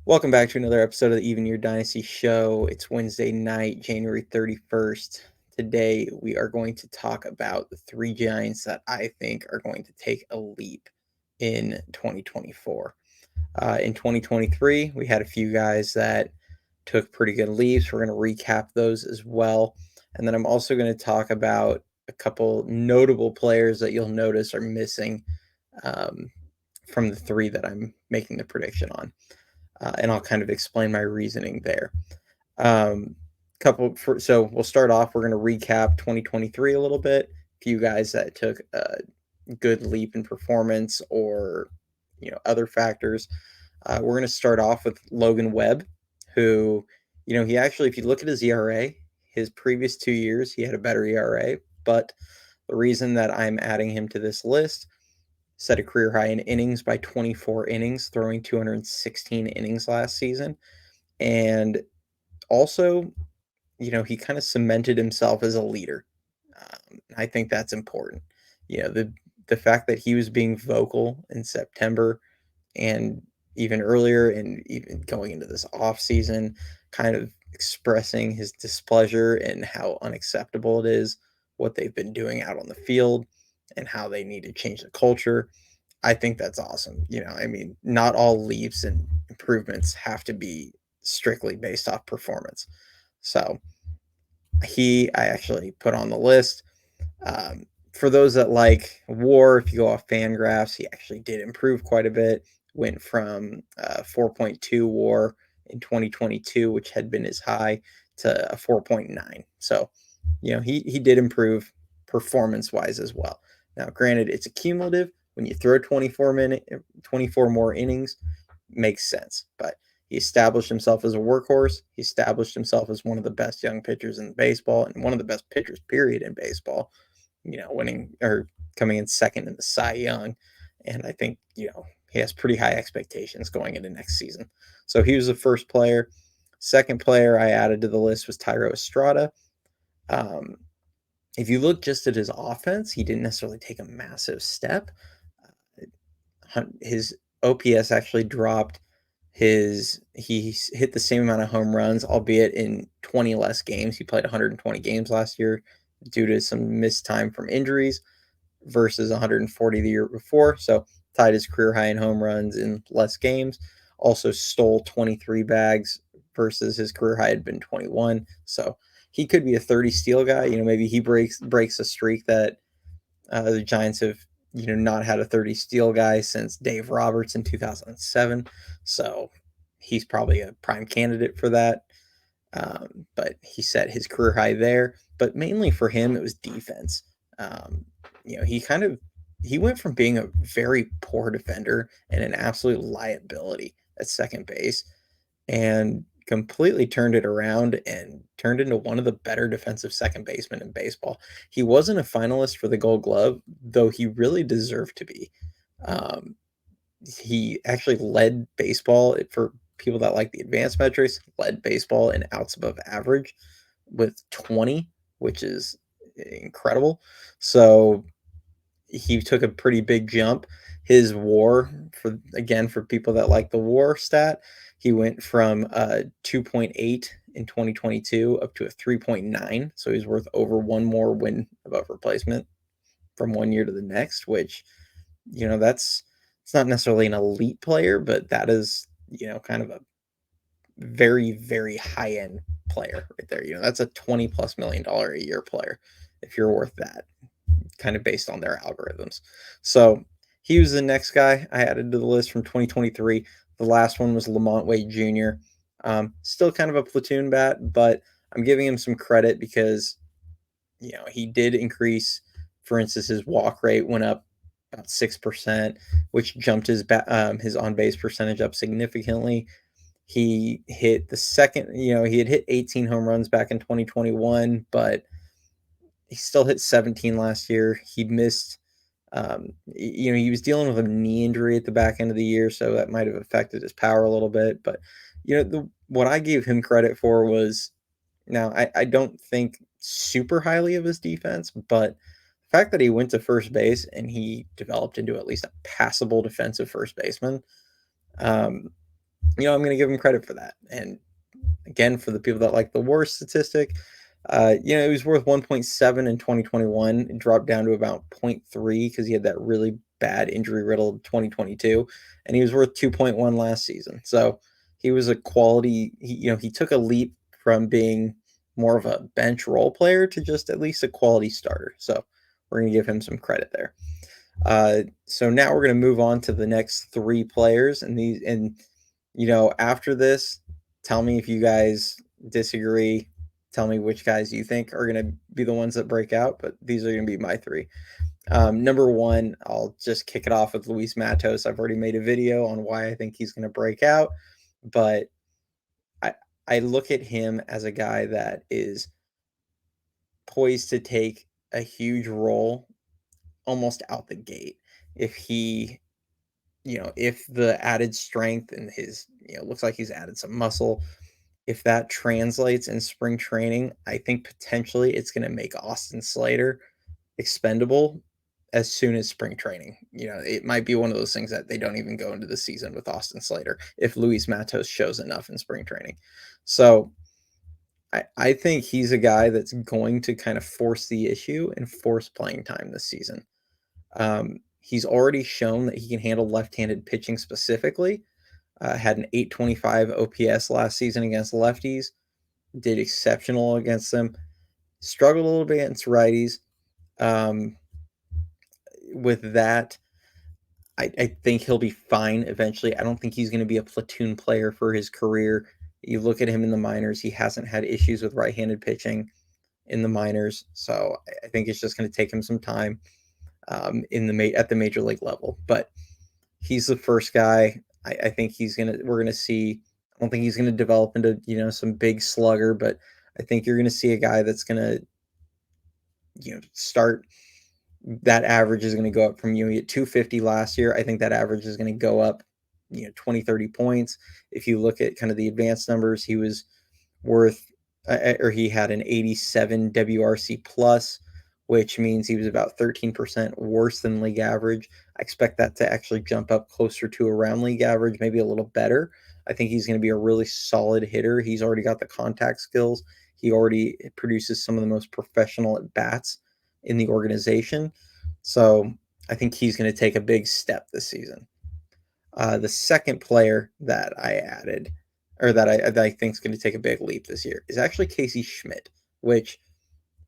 Welcome back to another episode of the Even Your Dynasty Show. It's Wednesday night, January 31st. Today, we are going to talk about the three Giants that I think are going to take a leap in 2024. In 2023, we had a few guys that took pretty good leaps. We're going to recap those as well. And then I'm also going to talk about a couple notable players that you'll notice are missing um, from the three that I'm making the prediction on. And I'll kind of explain my reasoning there. So we'll start off. We're going to recap 2023 a little bit. A few guys that took a good leap in performance or other factors. We're going to start off with Logan Webb, who he actually, if you look at his ERA, his previous 2 years he had a better ERA, but the reason that I'm adding him to this list, set a career high in innings by 24 innings, throwing 216 innings last season. And also, he kind of cemented himself as a leader. I think that's important. The fact that he was being vocal in September and even earlier and even going into this off season, kind of expressing his displeasure and how unacceptable it is what they've been doing out on the field and how they need to change the culture. I think that's awesome. I mean, not all leaps and improvements have to be strictly based off performance. So I actually put on the list. For those that like WAR, if you go off Fangraphs, he actually did improve quite a bit. Went from 4.2 WAR in 2022, which had been his high, to a 4.9. So, he did improve performance wise as well. Now, granted, it's a cumulative. When you throw 24 more innings, makes sense. But he established himself as a workhorse. He established himself as one of the best young pitchers in baseball and one of the best pitchers, period, in baseball. Winning or coming in second in the Cy Young. And I think, he has pretty high expectations going into next season. So he was the first player. Second player I added to the list was Tyro Estrada. If you look just at his offense, he didn't necessarily take a massive step. His OPS actually dropped. He hit the same amount of home runs, albeit in 20 less games. He played 120 games last year due to some missed time from injuries versus 140 the year before. So tied his career high in home runs in less games. Also stole 23 bags versus his career high had been 21. So he could be a 30 steal guy. Maybe he breaks a streak that the Giants have not had a 30 steal guy since Dave Roberts in 2007. So he's probably a prime candidate for that. But he set his career high there. But mainly for him, it was defense. He went from being a very poor defender and an absolute liability at second base, and completely turned it around and turned into one of the better defensive second basemen in baseball. He wasn't a finalist for the Gold Glove, though he really deserved to be. Um, he actually led baseball for people that like the advanced metrics, led baseball in outs above average with 20, which is incredible. So he took a pretty big jump. His WAR, for people that like the WAR stat, he went from 2.8 in 2022 up to a 3.9. So he's worth over one more win above replacement from one year to the next, which, that's it's not necessarily an elite player, but that is, kind of a very, very high end player right there. That's a $20+ million a year player if you're worth that, kind of based on their algorithms. So he was the next guy I added to the list from 2023. The last one was Lamont Wade Jr. Still kind of a platoon bat, but I'm giving him some credit because, he did increase. For instance, his walk rate went up about 6%, which jumped his on base percentage up significantly. He hit the second, he had hit 18 home runs back in 2021, but he still hit 17 last year. He missed, he was dealing with a knee injury at the back end of the year, so that might have affected his power a little bit. But, what I gave him credit for was, now I don't think super highly of his defense, but the fact that he went to first base and he developed into at least a passable defensive first baseman, I'm going to give him credit for that. And again, for the people that like the war statistic, it was worth 1.7 in 2021. It dropped down to about zero point 0.3 because he had that really bad injury riddled 2022, and he was worth 2.1 last season. So he was a quality. He took a leap from being more of a bench role player to just at least a quality starter. So we're going to give him some credit there. So now we're going to move on to the next three players, and after this, tell me if you guys disagree. Tell me which guys you think are going to be the ones that break out, but these are going to be my three. Number one, I'll just kick it off with Luis Matos. I've already made a video on why I think he's going to break out, but I I look at him as a guy that is poised to take a huge role almost out the gate. If he, if the added strength and his, looks like he's added some muscle, if that translates in spring training, I think potentially it's going to make Austin Slater expendable as soon as spring training. It might be one of those things that they don't even go into the season with Austin Slater if Luis Matos shows enough in spring training. So I think he's a guy that's going to kind of force the issue and force playing time this season. He's already shown that he can handle left-handed pitching specifically. Had an 825 OPS last season against lefties. Did exceptional against them. Struggled a little bit against righties. Um, with that, I think he'll be fine eventually. I don't think he's going to be a platoon player for his career. You look at him in the minors; he hasn't had issues with right-handed pitching in the minors, so I think it's just going to take him some time at the major league level. But he's the first guy. I think we're gonna see. I don't think he's gonna develop into some big slugger, but I think you're gonna see a guy that's gonna start. That average is going to go up from you at 250 last year. I think that average is going to go up 20, 30 points. If you look at kind of the advanced numbers, he was worth or he had an 87 WRC plus, which means he was about 13% worse than league average. I expect that to actually jump up closer to around league average, maybe a little better. I think he's going to be a really solid hitter. He's already got the contact skills. He already produces some of the most professional at bats in the organization. So I think he's going to take a big step this season. The second player that I added, or that I think is going to take a big leap this year, is actually Casey Schmidt, which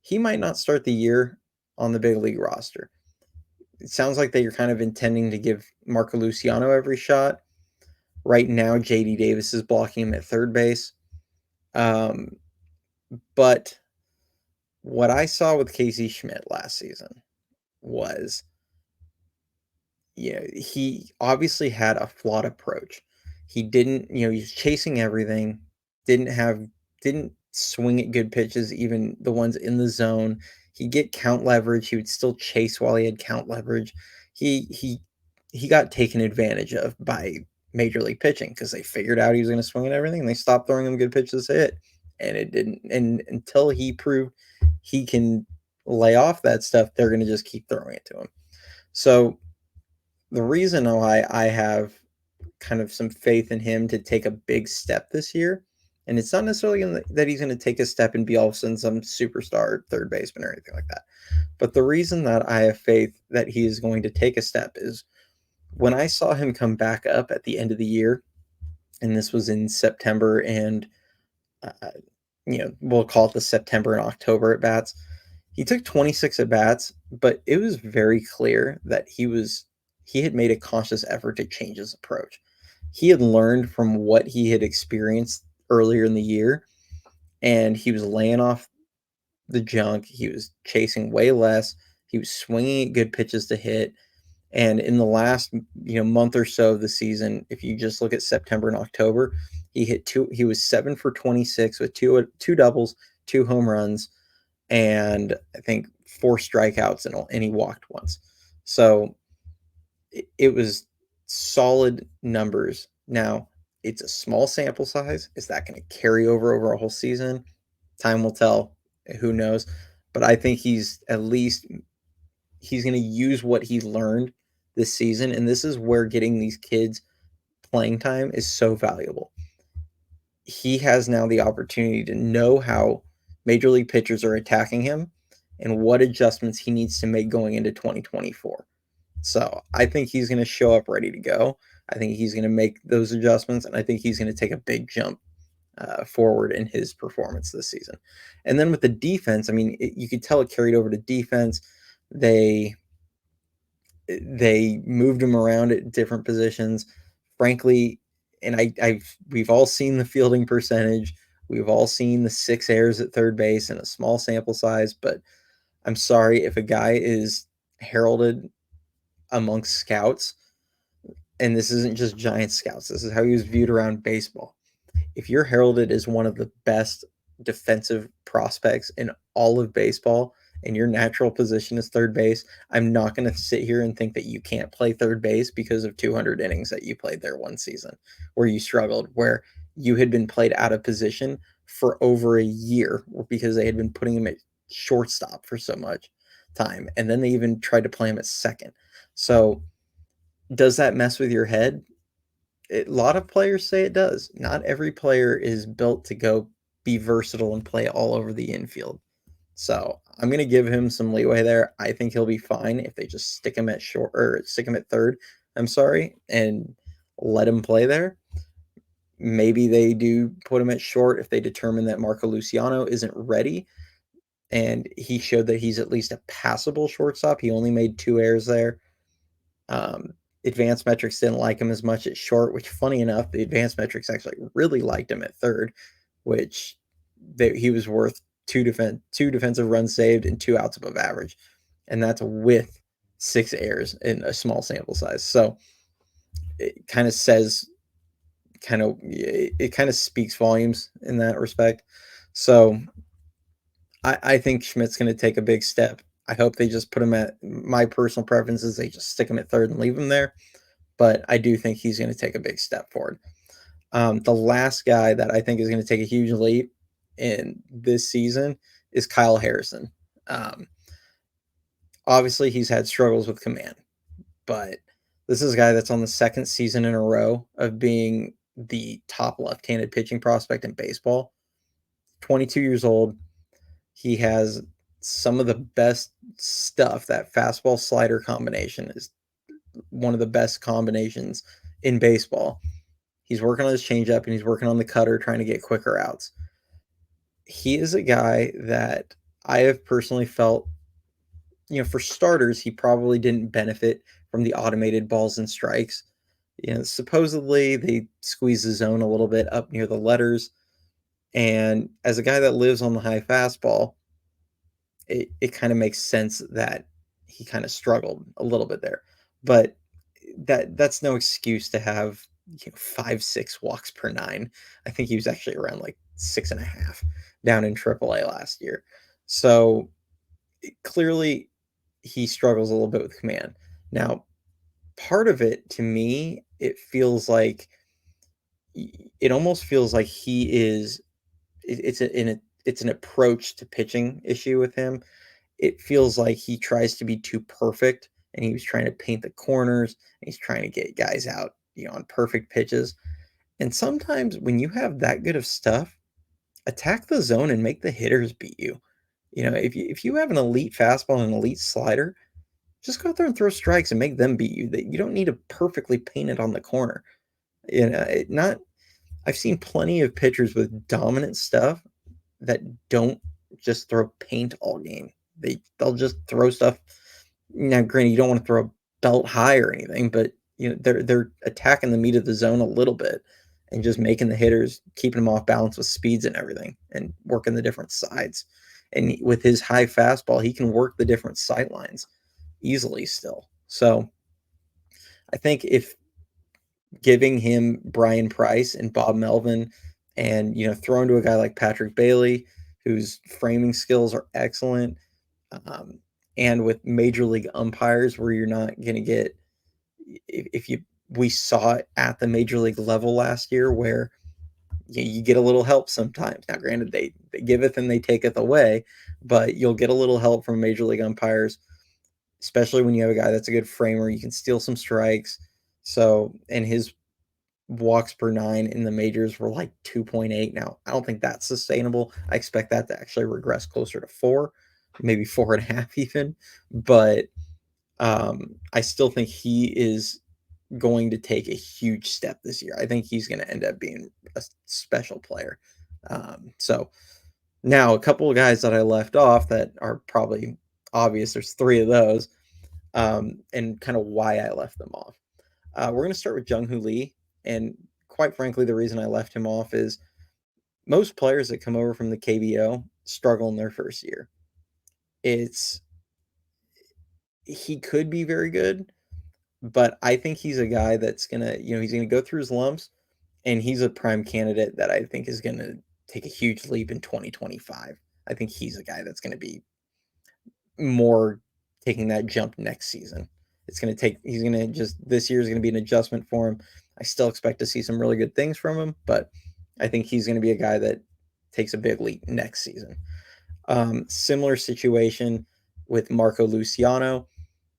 he might not start the year on the big league roster. It sounds like that you're kind of intending to give Marco Luciano every shot. Right now, JD Davis is blocking him at third base. But what I saw with Casey Schmidt last season was, he obviously had a flawed approach. He didn't, he was chasing everything, didn't swing at good pitches, even the ones in the zone. He'd get count leverage. He would still chase while he had count leverage. He got taken advantage of by major league pitching because they figured out he was going to swing at everything and they stopped throwing him good pitches to hit. And it didn't. And until he proved he can lay off that stuff, they're going to just keep throwing it to him. So the reason why I have kind of some faith in him to take a big step this year, and it's not necessarily that he's going to take a step and be all of a sudden some superstar third baseman or anything like that. But the reason that I have faith that he is going to take a step is when I saw him come back up at the end of the year, and this was in September and, we'll call it the September and October at bats. He took 26 at bats, but it was very clear that he had made a conscious effort to change his approach. He had learned from what he had experienced earlier in the year, and he was laying off the junk. He was chasing way less. He was swinging at good pitches to hit. And in the last month or so of the season, if you just look at September and October, he was 7 for 26 with two doubles, two home runs, and I think 4 strikeouts, and he walked once. So it was solid numbers. Now, it's a small sample size. Is that going to carry over a whole season? Time will tell. Who knows? But I think he's going to use what he learned this season, and this is where getting these kids playing time is so valuable. He has now the opportunity to know how major league pitchers are attacking him and what adjustments he needs to make going into 2024. So I think he's going to show up ready to go. I think he's going to make those adjustments, and I think he's going to take a big jump forward in his performance this season. And then with the defense, I mean, you could tell it carried over to defense. They moved him around at different positions. Frankly, and we've all seen the fielding percentage. We've all seen the 6 errors at third base in a small sample size, but I'm sorry if a guy is heralded amongst scouts, and this isn't just Giant scouts. This is how he was viewed around baseball. If you're heralded as one of the best defensive prospects in all of baseball and your natural position is third base, I'm not going to sit here and think that you can't play third base because of 200 innings that you played there one season where you struggled, where you had been played out of position for over a year because they had been putting him at shortstop for so much time. And then they even tried to play him at second. So does that mess with your head? A lot of players say it does. Not every player is built to go be versatile and play all over the infield. So I'm going to give him some leeway there. I think he'll be fine if they just stick him at short or stick him at third. I'm sorry, and let him play there. Maybe they do put him at short if they determine that Marco Luciano isn't ready. And he showed that he's at least a passable shortstop. He only made 2 errors there. Advanced metrics didn't like him as much at short, which, funny enough, the advanced metrics actually really liked him at third, which he was worth two defensive runs saved and 2 outs above average, and that's with 6 errors in a small sample size. So it kind of speaks volumes in that respect. So I think Schmidt's going to take a big step. I hope they just put him at, my personal preference is they just stick him at third and leave him there. But I do think he's going to take a big step forward. The last guy that I think is going to take a huge leap in this season is Kyle Harrison. Obviously, he's had struggles with command, but this is a guy that's on the 2nd season in a row of being the top left-handed pitching prospect in baseball. 22 years old. He has some of the best stuff. That fastball slider combination is one of the best combinations in baseball. He's working on his changeup and he's working on the cutter, trying to get quicker outs. He is a guy that I have personally felt, for starters, he probably didn't benefit from the automated balls and strikes. Supposedly they squeeze the zone a little bit up near the letters. And as a guy that lives on the high fastball, it kind of makes sense that he kind of struggled a little bit there. But that's no excuse to have 5-6 walks per 9. I think he was actually around like 6.5 down in AAA last year. So clearly he struggles a little bit with command. Now, part of it, to me, it almost feels like he is. It's an approach to pitching issue with him. It feels like he tries to be too perfect, and he was trying to paint the corners, and he's trying to get guys out, on perfect pitches. And sometimes when you have that good of stuff, attack the zone and make the hitters beat you. If you have an elite fastball and an elite slider, just go out there and throw strikes and make them beat you. You don't need to perfectly paint it on the corner. I've seen plenty of pitchers with dominant stuff that don't just throw paint all game. They'll just throw stuff. Now, granted, you don't want to throw a belt high or anything, but they're attacking the meat of the zone a little bit and just making the hitters, keeping them off balance with speeds and everything, and working the different sides. And with his high fastball, he can work the different sight lines easily still. So I think if giving him Brian Price and Bob Melvin and, throwing to a guy like Patrick Bailey, whose framing skills are excellent, and with major league umpires where you're not going to get, we saw it at the major league level last year where you get a little help sometimes. Now, granted, they giveth and they taketh away, but you'll get a little help from major league umpires, especially when you have a guy that's a good framer. You can steal some strikes. So, and his walks per nine in the majors were like 2.8. Now, I don't think that's sustainable. I expect that to actually regress closer to 4, maybe 4.5 even. But I still think he is going to take a huge step this year. I think he's going to end up being a special player. So now a couple of guys that I left off that are probably obvious. There's 3 of those, and kind of why I left them off. We're going to start with Jung-Hoo Lee, and quite frankly, the reason I left him off is most players that come over from the KBO struggle in their first year. It's he could be very good, but I think he's a guy that's gonna, he's gonna go through his lumps, and he's a prime candidate that I think is gonna take a huge leap in 2025. I think he's a guy that's gonna be more taking that jump next season. He's gonna just, this year is gonna be an adjustment for him. I still expect to see some really good things from him, but I think he's gonna be a guy that takes a big leap next season. Similar situation with Marco Luciano.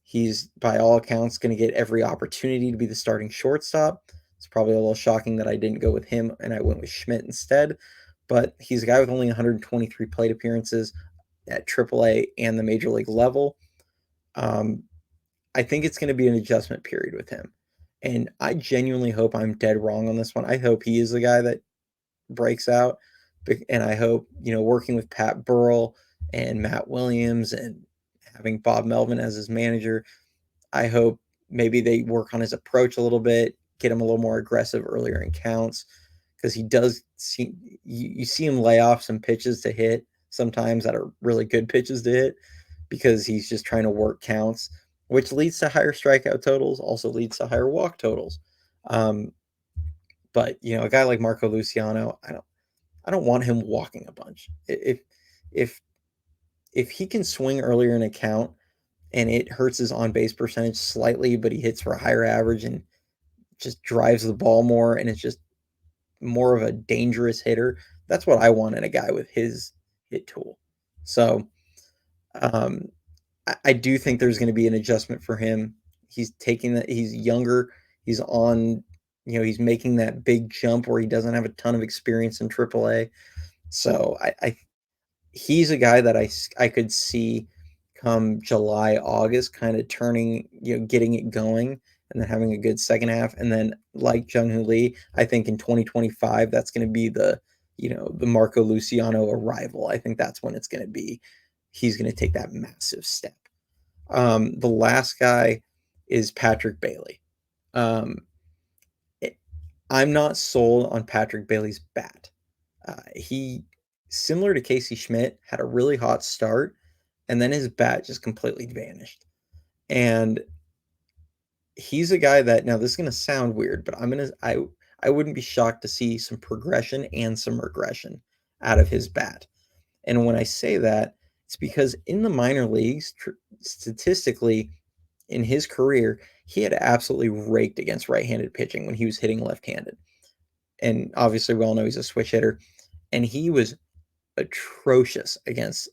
He's by all accounts going to get every opportunity to be the starting shortstop. It's probably a little shocking that I didn't go with him and I went with Schmidt instead, but he's a guy with only 123 plate appearances at AAA and the major league level. I think it's going to be an adjustment period with him. And I genuinely hope I'm dead wrong on this one. I hope he is the guy that breaks out. And I hope, working with Pat Burrell and Matt Williams and having Bob Melvin as his manager, I hope maybe they work on his approach a little bit, get him a little more aggressive earlier in counts, because he does see, you see him lay off some pitches to hit sometimes that are really good pitches to hit because he's just trying to work counts, which leads to higher strikeout totals, also leads to higher walk totals. But a guy like Marco Luciano, I don't want him walking a bunch. If if he can swing earlier in a count and it hurts his on base percentage slightly, but he hits for a higher average and just drives the ball more, and it's just more of a dangerous hitter. That's what I want in a guy with his hit tool. So I do think there's going to be an adjustment for him. He's taking that. He's younger. He's on. He's making that big jump where he doesn't have a ton of experience in AAA. So he's a guy that I could see come July, August, kind of turning, getting it going and then having a good second half. And then like Jung-Hoo Lee, I think in 2025, that's going to be the Marco Luciano arrival. I think that's when it's going to be, he's going to take that massive step. The last guy is Patrick Bailey. I'm not sold on Patrick Bailey's bat. He, similar to Casey Schmidt, had a really hot start, and then his bat just completely vanished. And he's a guy that, now this is going to sound weird, but I wouldn't be shocked to see some progression and some regression out of his bat. And when I say that, it's because in the minor leagues, statistically, in his career, he had absolutely raked against right-handed pitching when he was hitting left-handed. And obviously, we all know he's a switch hitter. And he was atrocious against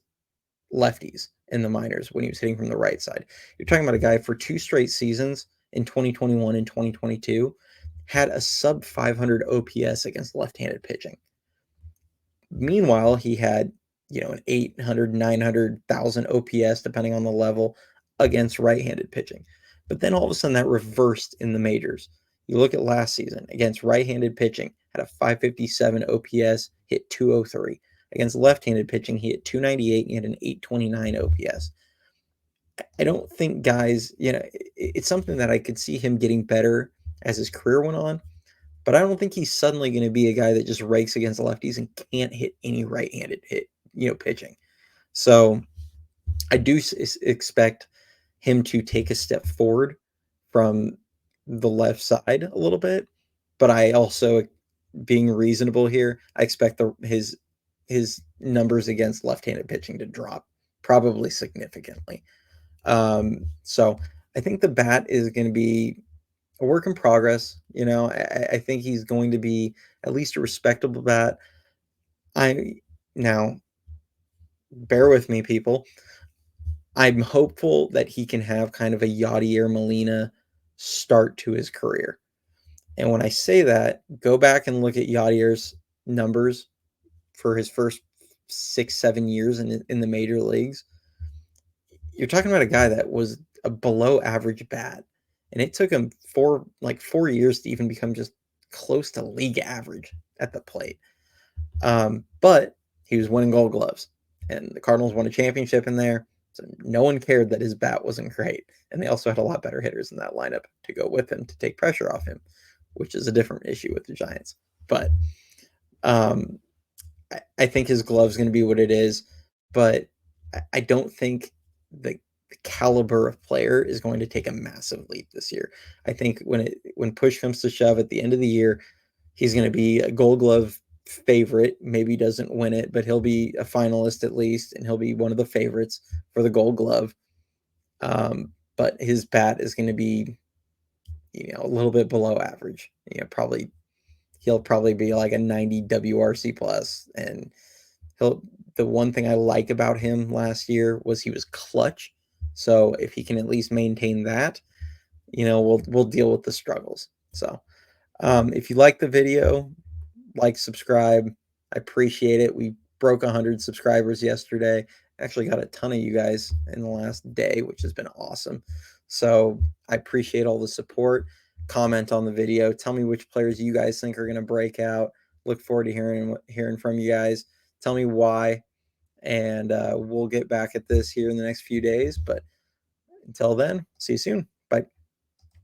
lefties in the minors when he was hitting from the right side. You're talking about a guy for 2 straight seasons in 2021 and 2022 had a sub 500 OPS against left-handed pitching. Meanwhile, he had, an 800, 900,000 OPS, depending on the level, against right-handed pitching. But then all of a sudden that reversed in the majors. You look at last season against right-handed pitching, had a 557 OPS, hit 203. Against left-handed pitching, he hit 298 and had an 829 OPS. I don't think guys, it's something that I could see him getting better as his career went on, but I don't think he's suddenly going to be a guy that just rakes against lefties and can't hit any right-handed pitching. So I do expect him to take a step forward from the left side a little bit, but I also, being reasonable here, I expect his numbers against left-handed pitching to drop probably significantly. So I think the bat is going to be a work in progress. I think he's going to be at least a respectable bat. Now, bear with me, people. I'm hopeful that he can have kind of a Yadier Molina start to his career. And when I say that, go back and look at Yadier's numbers for his first 6-7 years in the major leagues. You're talking about a guy that was a below average bat, and it took him 4 years to even become just close to league average at the plate. But he was winning Gold Gloves, and the Cardinals won a championship in there. So no one cared that his bat wasn't great, and they also had a lot better hitters in that lineup to go with him to take pressure off him, which is a different issue with the Giants. But um, I think his glove's going to be what it is, but I don't think the caliber of player is going to take a massive leap this year. I think when push comes to shove at the end of the year, he's going to be a Gold Glove favorite. Maybe he doesn't win it, but he'll be a finalist at least, and he'll be one of the favorites for the Gold Glove. But his bat is going to be, a little bit below average. He'll probably be like a 90 WRC plus, and the one thing I like about him last year was he was clutch. So if he can at least maintain that, we'll deal with the struggles. So if you like the video, like, subscribe. I appreciate it. We broke 100 subscribers yesterday. Actually got a ton of you guys in the last day, which has been awesome. So I appreciate all the support. Comment on the video. Tell me which players you guys think are going to break out. Look forward to hearing from you guys. Tell me why, and we'll get back at this here in the next few days. But until then, see you soon.